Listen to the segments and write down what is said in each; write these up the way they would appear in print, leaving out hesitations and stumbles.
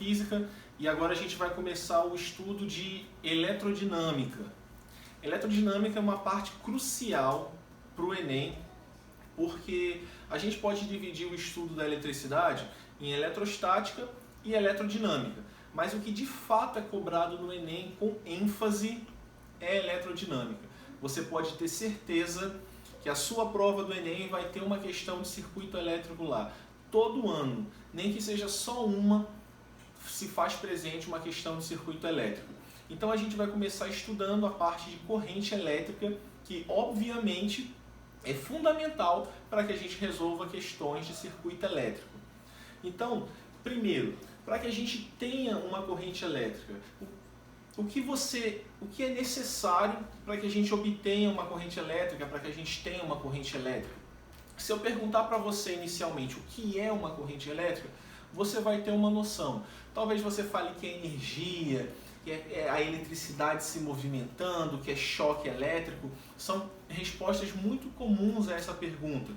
física e agora a gente vai começar o estudo de eletrodinâmica. Eletrodinâmica é uma parte crucial para o Enem, porque a gente pode dividir o estudo da eletricidade em eletrostática e eletrodinâmica, mas o que de fato é cobrado no Enem com ênfase é eletrodinâmica. Você pode ter certeza que a sua prova do Enem vai ter uma questão de circuito elétrico lá. Todo ano, nem que seja só uma, se faz presente uma questão de circuito elétrico. Então a gente vai começar estudando a parte de corrente elétrica, que obviamente é fundamental para que a gente resolva questões de circuito elétrico. Então, primeiro, para que a gente tenha uma corrente elétrica, o que é necessário para que a gente obtenha uma corrente elétrica, para que a gente tenha uma corrente elétrica? Se eu perguntar para você inicialmente o que é uma corrente elétrica, você vai ter uma noção. Talvez você fale que é energia, que é a eletricidade se movimentando, que é choque elétrico. São respostas muito comuns a essa pergunta.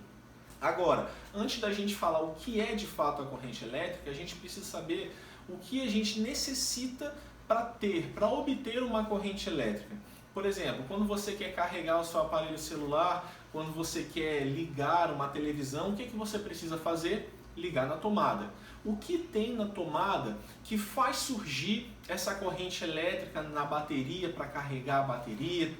Agora, antes da gente falar o que é de fato a corrente elétrica, a gente precisa saber o que a gente necessita para obter uma corrente elétrica. Por exemplo, quando você quer carregar o seu aparelho celular, quando você quer ligar uma televisão, o que você precisa fazer? Ligar na tomada. O que tem na tomada que faz surgir essa corrente elétrica na bateria para carregar a bateria?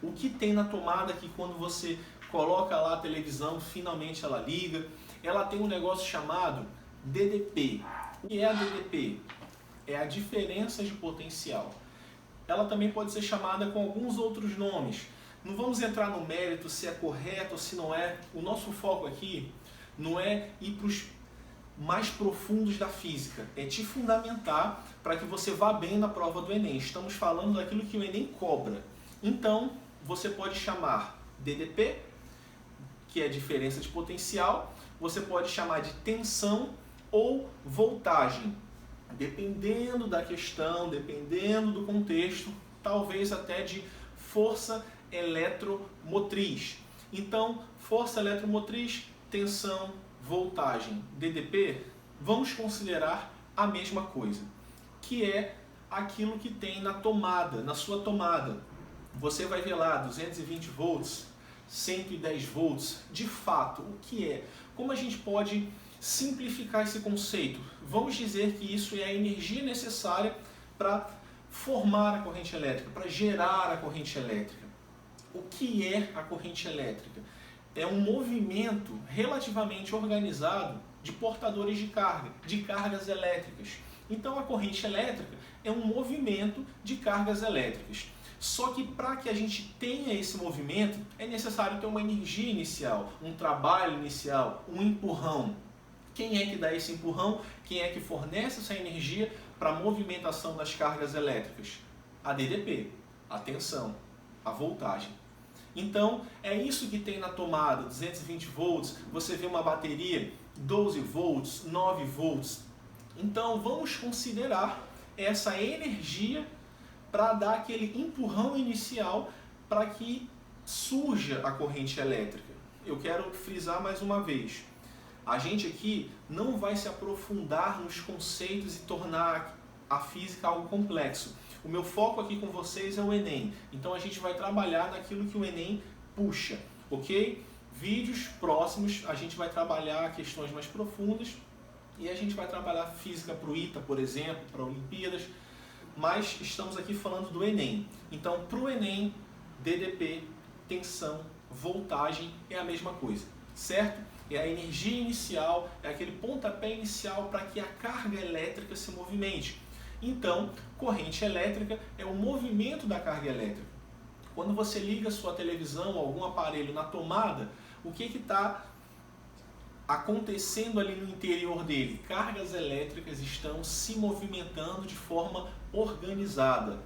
O que tem na tomada que quando você coloca lá a televisão, finalmente ela liga? Ela tem um negócio chamado DDP. O que é a DDP? É a diferença de potencial. Ela também pode ser chamada com alguns outros nomes. Não vamos entrar no mérito se é correto ou se não é. O nosso foco aqui não é ir para os mais profundos da física, é te fundamentar para que você vá bem na prova do Enem. Estamos falando daquilo que o Enem cobra. Então, você pode chamar DDP, que é diferença de potencial, você pode chamar de tensão ou voltagem. Dependendo da questão, dependendo do contexto, talvez até de força eletromotriz. Então, força eletromotriz, tensão, voltagem, DDP, vamos considerar a mesma coisa, que é aquilo que tem na tomada, na sua tomada. Você vai ver lá 220 volts, 110 volts, de fato, o que é? Como a gente pode simplificar esse conceito? Vamos dizer que isso é a energia necessária para formar a corrente elétrica, para gerar a corrente elétrica. O que é a corrente elétrica? É um movimento relativamente organizado de portadores de carga, de cargas elétricas. Então a corrente elétrica é um movimento de cargas elétricas. Só que para que a gente tenha esse movimento, é necessário ter uma energia inicial, um trabalho inicial, um empurrão. Quem é que dá esse empurrão? Quem é que fornece essa energia para a movimentação das cargas elétricas? A DDP, a tensão, a voltagem. Então, é isso que tem na tomada, 220 volts, você vê uma bateria, 12 volts, 9 volts. Então, vamos considerar essa energia para dar aquele empurrão inicial para que surja a corrente elétrica. Eu quero frisar mais uma vez. A gente aqui não vai se aprofundar nos conceitos e tornar a física algo complexo. O meu foco aqui com vocês é o Enem. Então a gente vai trabalhar naquilo que o Enem puxa, ok? Vídeos próximos a gente vai trabalhar questões mais profundas e a gente vai trabalhar física para o ITA, por exemplo, para Olimpíadas. Mas estamos aqui falando do Enem. Então para o Enem, DDP, tensão, voltagem é a mesma coisa, certo? É a energia inicial, é aquele pontapé inicial para que a carga elétrica se movimente. Então, corrente elétrica é o movimento da carga elétrica. Quando você liga sua televisão ou algum aparelho na tomada, o que está acontecendo ali no interior dele? Cargas elétricas estão se movimentando de forma organizada.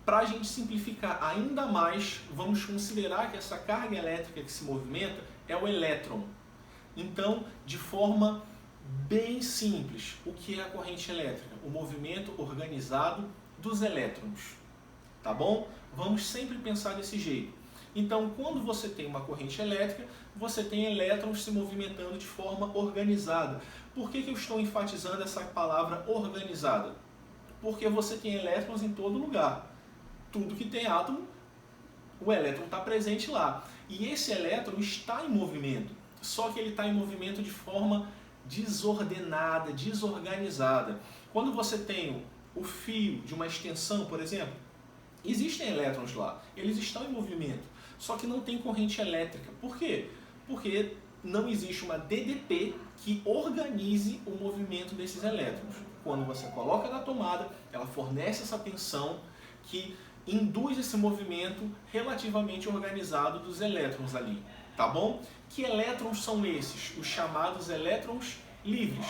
Para a gente simplificar ainda mais, vamos considerar que essa carga elétrica que se movimenta é o elétron. Então, de forma bem simples, o que é a corrente elétrica? O movimento organizado dos elétrons. Tá bom? Vamos sempre pensar desse jeito. Então, quando você tem uma corrente elétrica, você tem elétrons se movimentando de forma organizada. Por que eu estou enfatizando essa palavra organizada? Porque você tem elétrons em todo lugar. Tudo que tem átomo, o elétron está presente lá. E esse elétron está em movimento, só que ele está em movimento de forma desordenada, desorganizada. Quando você tem o fio de uma extensão, por exemplo, existem elétrons lá, eles estão em movimento, só que não tem corrente elétrica. Por quê? Porque não existe uma DDP que organize o movimento desses elétrons. Quando você coloca na tomada, ela fornece essa tensão que induz esse movimento relativamente organizado dos elétrons ali, tá bom? Que elétrons são esses? Os chamados elétrons livres.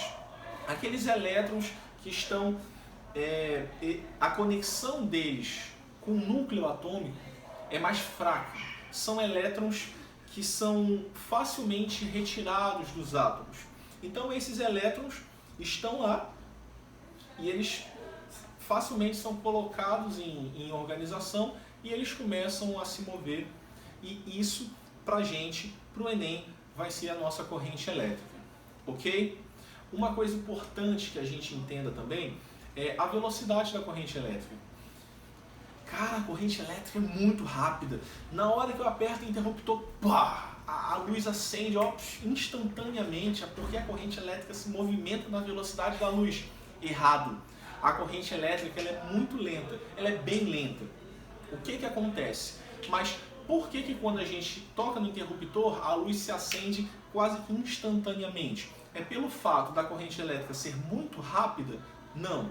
Aqueles elétrons que estão... a conexão deles com o núcleo atômico é mais fraca. São elétrons que são facilmente retirados dos átomos. Então esses elétrons estão lá e eles facilmente são colocados em organização e eles começam a se mover. E isso, pra gente, pro Enem, vai ser a nossa corrente elétrica. Ok? Uma coisa importante que a gente entenda também é a velocidade da corrente elétrica. Cara, a corrente elétrica é muito rápida. Na hora que eu aperto o interruptor, pá, a luz acende instantaneamente, porque a corrente elétrica se movimenta na velocidade da luz. Errado. A corrente elétrica ela é muito lenta, ela é bem lenta. O que acontece? Mas por que quando a gente toca no interruptor, a luz se acende quase que instantaneamente? É pelo fato da corrente elétrica ser muito rápida? Não.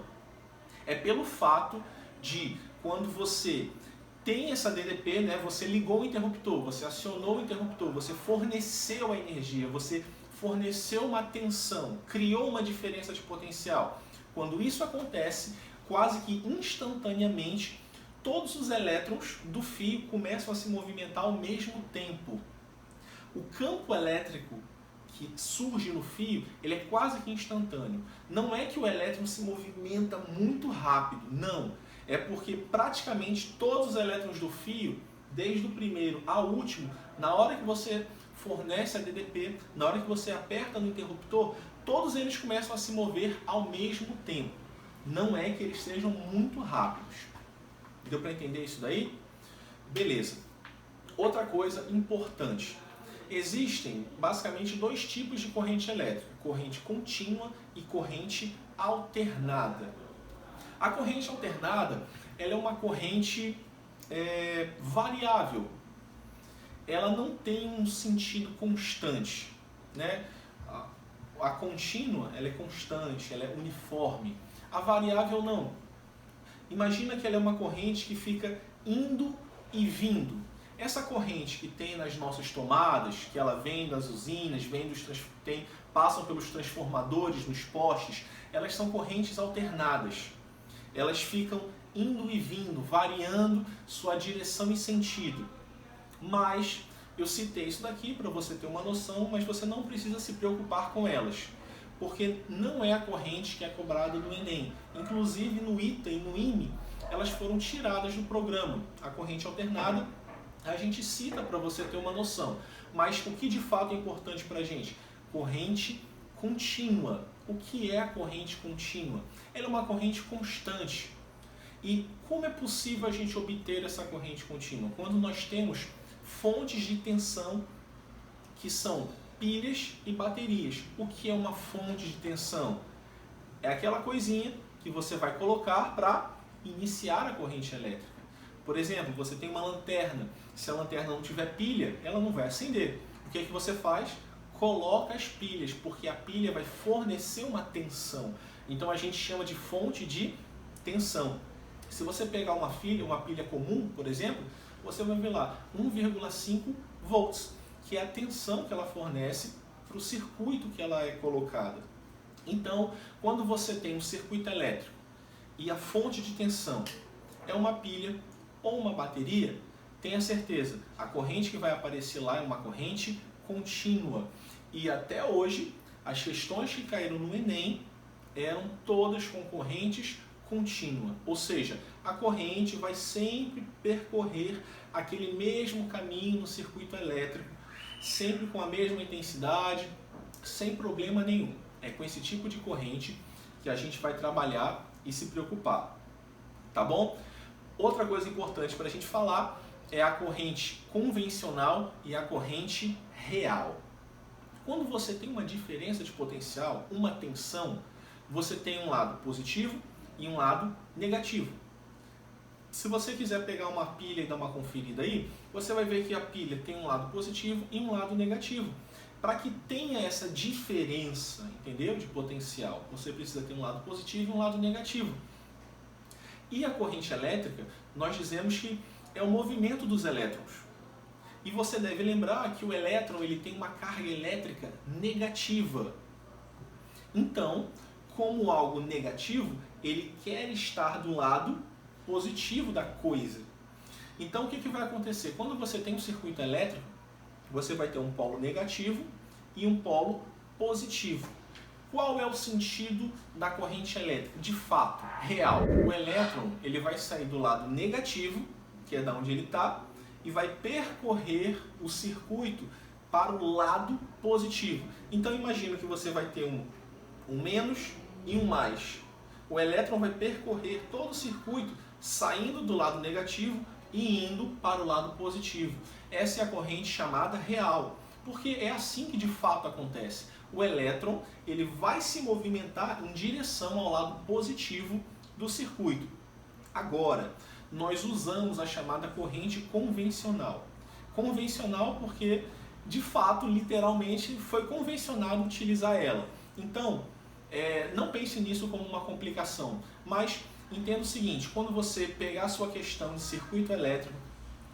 É pelo fato de quando você tem essa DDP, né, você ligou o interruptor, você acionou o interruptor, você forneceu a energia, você forneceu uma tensão, criou uma diferença de potencial. Quando isso acontece, quase que instantaneamente, todos os elétrons do fio começam a se movimentar ao mesmo tempo. O campo elétrico que surge no fio, ele é quase que instantâneo. Não é que o elétron se movimenta muito rápido, não. É porque praticamente todos os elétrons do fio, desde o primeiro ao último, na hora que você fornece a DDP, na hora que você aperta no interruptor, todos eles começam a se mover ao mesmo tempo. Não é que eles sejam muito rápidos. Deu para entender isso daí? Beleza. Outra coisa importante. Existem basicamente dois tipos de corrente elétrica. Corrente contínua e corrente alternada. A corrente alternada ela é uma corrente variável. Ela não tem um sentido constante, né? A contínua ela é constante, ela é uniforme. A variável não. Imagina que ela é uma corrente que fica indo e vindo. Essa corrente que tem nas nossas tomadas, que ela vem das usinas, passam pelos transformadores, nos postes, elas são correntes alternadas. Elas ficam indo e vindo, variando sua direção e sentido. Mas eu citei isso daqui para você ter uma noção, mas você não precisa se preocupar com elas, porque não é a corrente que é cobrada no Enem. Inclusive no ITA e no IME, elas foram tiradas do programa. A corrente alternada, a gente cita para você ter uma noção. Mas o que de fato é importante para a gente? Corrente contínua. O que é a corrente contínua? Ela é uma corrente constante. E como é possível a gente obter essa corrente contínua? Quando nós temos fontes de tensão que são pilhas e baterias. O que é uma fonte de tensão? É aquela coisinha que você vai colocar para iniciar a corrente elétrica. Por exemplo, você tem uma lanterna. Se a lanterna não tiver pilha, ela não vai acender. O que você faz? Coloca as pilhas, porque a pilha vai fornecer uma tensão. Então a gente chama de fonte de tensão. Se você pegar uma pilha comum, por exemplo, você vai ver lá 1,5 volts, que é a tensão que ela fornece para o circuito que ela é colocada. Então, quando você tem um circuito elétrico e a fonte de tensão é uma pilha ou uma bateria, tenha certeza, a corrente que vai aparecer lá é uma corrente contínua. E até hoje, as questões que caíram no Enem eram todas com correntes contínua, ou seja, a corrente vai sempre percorrer aquele mesmo caminho no circuito elétrico, sempre com a mesma intensidade, sem problema nenhum. É com esse tipo de corrente que a gente vai trabalhar e se preocupar, tá bom? Outra coisa importante para a gente falar é a corrente convencional e a corrente real. Quando você tem uma diferença de potencial, uma tensão, você tem um lado positivo e um lado negativo. Se você quiser pegar uma pilha e dar uma conferida aí, você vai ver que a pilha tem um lado positivo e um lado negativo. Para que tenha essa diferença, entendeu? De potencial, você precisa ter um lado positivo e um lado negativo. E a corrente elétrica, nós dizemos que é o movimento dos elétrons. E você deve lembrar que o elétron ele tem uma carga elétrica negativa. Então, como algo negativo, ele quer estar do lado positivo da coisa. Então, o que vai acontecer? Quando você tem um circuito elétrico, você vai ter um polo negativo e um polo positivo. Qual é o sentido da corrente elétrica? De fato, real. O elétron ele vai sair do lado negativo, que é da onde ele está, e vai percorrer o circuito para o lado positivo. Então imagina que você vai ter um menos e um mais. O elétron vai percorrer todo o circuito saindo do lado negativo e indo para o lado positivo. Essa é a corrente chamada real, porque é assim que de fato acontece. O elétron ele vai se movimentar em direção ao lado positivo do circuito. Agora, nós usamos a chamada corrente convencional. Convencional porque, de fato, literalmente, foi convencionado utilizar ela. Então, não pense nisso como uma complicação, mas entenda o seguinte, quando você pegar a sua questão de circuito elétrico,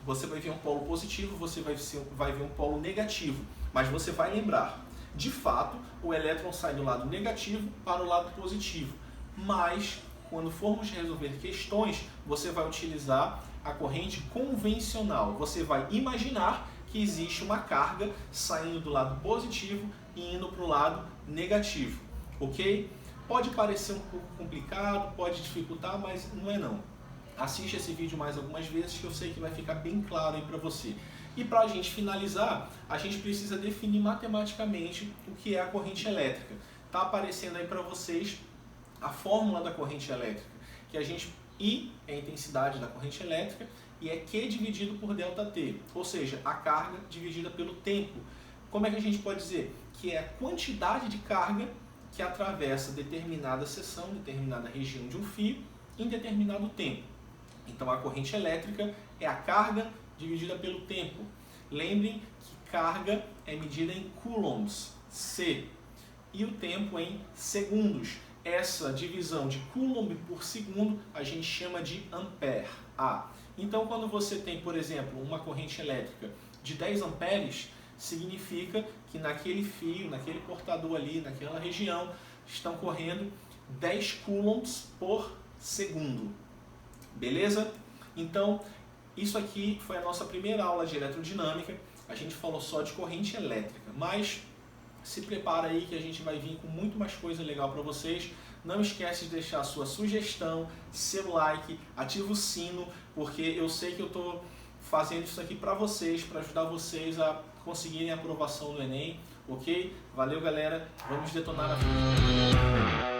você vai ver um polo positivo, você vai ver um polo negativo, mas você vai lembrar, de fato, o elétron sai do lado negativo para o lado positivo, mas quando formos resolver questões, você vai utilizar a corrente convencional. Você vai imaginar que existe uma carga saindo do lado positivo e indo para o lado negativo, ok? Pode parecer um pouco complicado, pode dificultar, mas não é não. Assiste esse vídeo mais algumas vezes que eu sei que vai ficar bem claro aí para você. E para a gente finalizar, a gente precisa definir matematicamente o que é a corrente elétrica. Está aparecendo aí para vocês a fórmula da corrente elétrica, que I é a intensidade da corrente elétrica e é Q dividido por ΔT, ou seja, a carga dividida pelo tempo. Como é que a gente pode dizer? Que é a quantidade de carga que atravessa determinada seção, determinada região de um fio em determinado tempo. Então a corrente elétrica é a carga dividida pelo tempo. Lembrem que carga é medida em coulombs, C, e o tempo em segundos. Essa divisão de coulomb por segundo a gente chama de ampere, A. Então quando você tem, por exemplo, uma corrente elétrica de 10 amperes, significa que naquele fio, naquele portador ali, naquela região, estão correndo 10 coulombs por segundo. Beleza? Então, isso aqui foi a nossa primeira aula de eletrodinâmica. A gente falou só de corrente elétrica, mas se prepara aí que a gente vai vir com muito mais coisa legal para vocês. Não esquece de deixar a sua sugestão, seu like, ativa o sino, porque eu sei que eu estou fazendo isso aqui para vocês, para ajudar vocês a conseguirem a aprovação do Enem, ok? Valeu, galera. Vamos detonar a vida.